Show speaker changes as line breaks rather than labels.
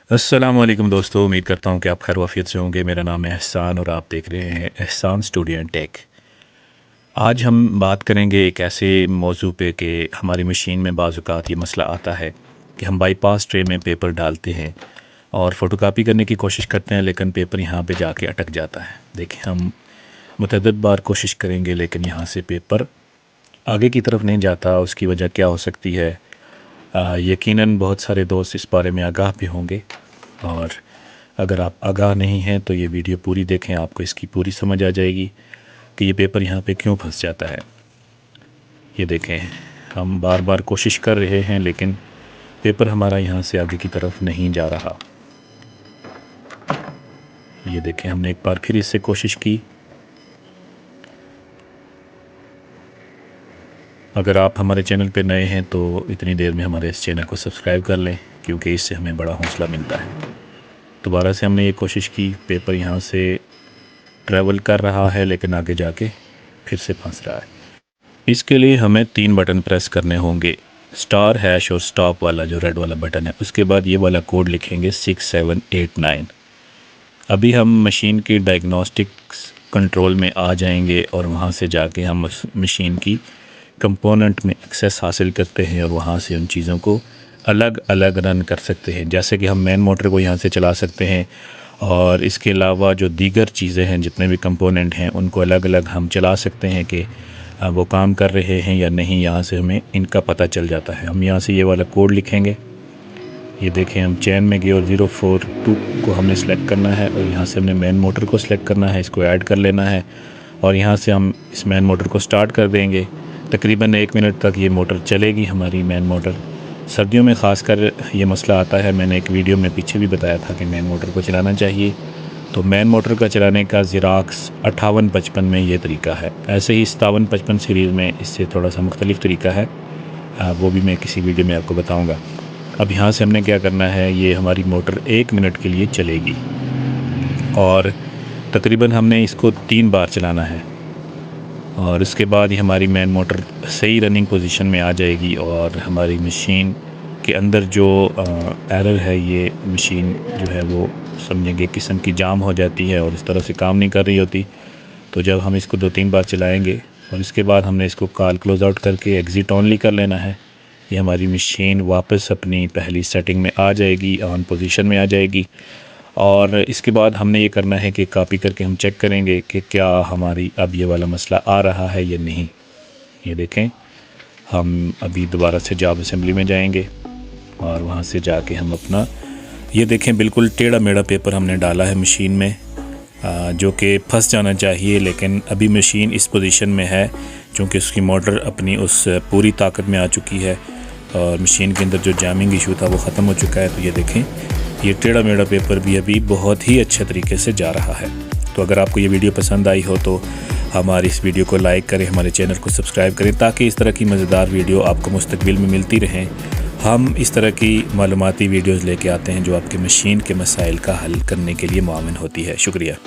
अस्सलाम वालेकुम दोस्तों, उम्मीद करता हूँ कि आप खैर वाफियत से होंगे। मेरा नाम है एहसान और आप देख रहे हैं एहसान स्टूडियो एंड टेक। आज हम बात करेंगे एक ऐसे मौजू पे कि हमारी मशीन में बाज़ औक़ात ये मसला आता है कि हम बाईपास ट्रे में पेपर डालते हैं और फ़ोटोकॉपी करने की कोशिश करते हैं, लेकिन पेपर यहाँ पे जाके अटक जाता है। देखिए, हम मुतअद्दिद बार कोशिश करेंगे लेकिन यहाँ से पेपर आगे की तरफ नहीं जाता। उसकी वजह क्या हो सकती है? यकीनन बहुत सारे दोस्त इस बारे में आगाह भी होंगे, और अगर आप आगाह नहीं हैं तो ये वीडियो पूरी देखें, आपको इसकी पूरी समझ आ जाएगी कि ये पेपर यहाँ पे क्यों फंस जाता है। ये देखें, हम बार बार कोशिश कर रहे हैं लेकिन पेपर हमारा यहाँ से आगे की तरफ नहीं जा रहा। ये देखें, हमने एक बार फिर इससे कोशिश की। अगर आप हमारे चैनल पे नए हैं तो इतनी देर में हमारे इस चैनल को सब्सक्राइब कर लें, क्योंकि इससे हमें बड़ा हौसला मिलता है। दोबारा से हमने ये कोशिश की, पेपर यहाँ से ट्रैवल कर रहा है लेकिन आगे जाके फिर से फंस रहा है। इसके लिए हमें 3 बटन प्रेस करने होंगे, स्टार, हैश और स्टॉप वाला जो रेड वाला बटन है। उसके बाद ये वाला कोड लिखेंगे 6789। अभी हम मशीन की डायग्नोस्टिक्स कंट्रोल में आ जाएंगे और वहाँ से जाके हम उस मशीन की कंपोनेंट में एक्सेस हासिल करते हैं और वहाँ से उन चीज़ों को अलग अलग रन कर सकते हैं। जैसे कि हम मेन मोटर को यहाँ से चला सकते हैं, और इसके अलावा जो दीगर चीज़ें हैं, जितने भी कंपोनेंट हैं, उनको अलग अलग हम चला सकते हैं कि वो काम कर रहे हैं या नहीं। यहाँ से हमें इनका पता चल जाता है। हम यहाँ से ये वाला कोड लिखेंगे। ये देखें, हम चैन में गए और 042 को हमने सेलेक्ट करना है और यहाँ से हमने मेन मोटर को सिलेक्ट करना है, इसको ऐड कर लेना है और यहाँ से हम इस मेन मोटर को स्टार्ट कर देंगे। तकरीबन 1 मिनट तक ये मोटर चलेगी, हमारी मेन मोटर। सर्दियों में ख़ासकर ये मसला आता है। मैंने एक वीडियो में पीछे भी बताया था कि मेन मोटर को चलाना चाहिए। तो मेन मोटर का चलाने का ज़िराक्स 5855 में ये तरीका है। ऐसे ही 5755 सीरीज़ में इससे थोड़ा सा मुख्तलिफ तरीका है, वो भी मैं किसी वीडियो में आपको बताऊँगा। अब यहाँ से हमने क्या करना है, ये हमारी मोटर 1 मिनट के लिए चलेगी और तकरीबन हमने इसको 3 बार चलाना है, और इसके बाद ही हमारी मेन मोटर सही रनिंग पोजीशन में आ जाएगी और हमारी मशीन के अंदर जो एरर है, ये मशीन जो है वो समझेंगे किस्म की जाम हो जाती है और इस तरह से काम नहीं कर रही होती। तो जब हम इसको 2-3 बार चलाएंगे और इसके बाद हमने इसको कॉल क्लोज आउट करके एग्ज़िट ऑनली कर लेना है, ये हमारी मशीन वापस अपनी पहली सेटिंग में आ जाएगी, ऑन पोजीशन में आ जाएगी। और इसके बाद हमने ये करना है कि कॉपी करके हम चेक करेंगे कि क्या हमारी अब ये वाला मसला आ रहा है या नहीं। ये देखें, हम अभी दोबारा से जॉब असेंबली में जाएंगे और वहाँ से जाके हम अपना, ये देखें, बिल्कुल टेढ़ा मेढ़ा पेपर हमने डाला है मशीन में, जो कि फंस जाना चाहिए। लेकिन अभी मशीन इस पोजीशन में है क्योंकि उसकी मोटर अपनी उस पूरी ताकत में आ चुकी है और मशीन के अंदर जो जैमिंग इशू था वो ख़त्म हो चुका है। तो ये देखें, ये टेढ़ा मेढ़ा पेपर भी अभी बहुत ही अच्छे तरीके से जा रहा है। तो अगर आपको ये वीडियो पसंद आई हो तो हमारी इस वीडियो को लाइक करें, हमारे चैनल को सब्सक्राइब करें, ताकि इस तरह की मज़ेदार वीडियो आपको मुस्तक़बिल में मिलती रहें। हम इस तरह की मालूमाती वीडियोज़ लेके आते हैं जो आपके मशीन के मसाइल का हल करने के लिए मुआविन होती है। शुक्रिया।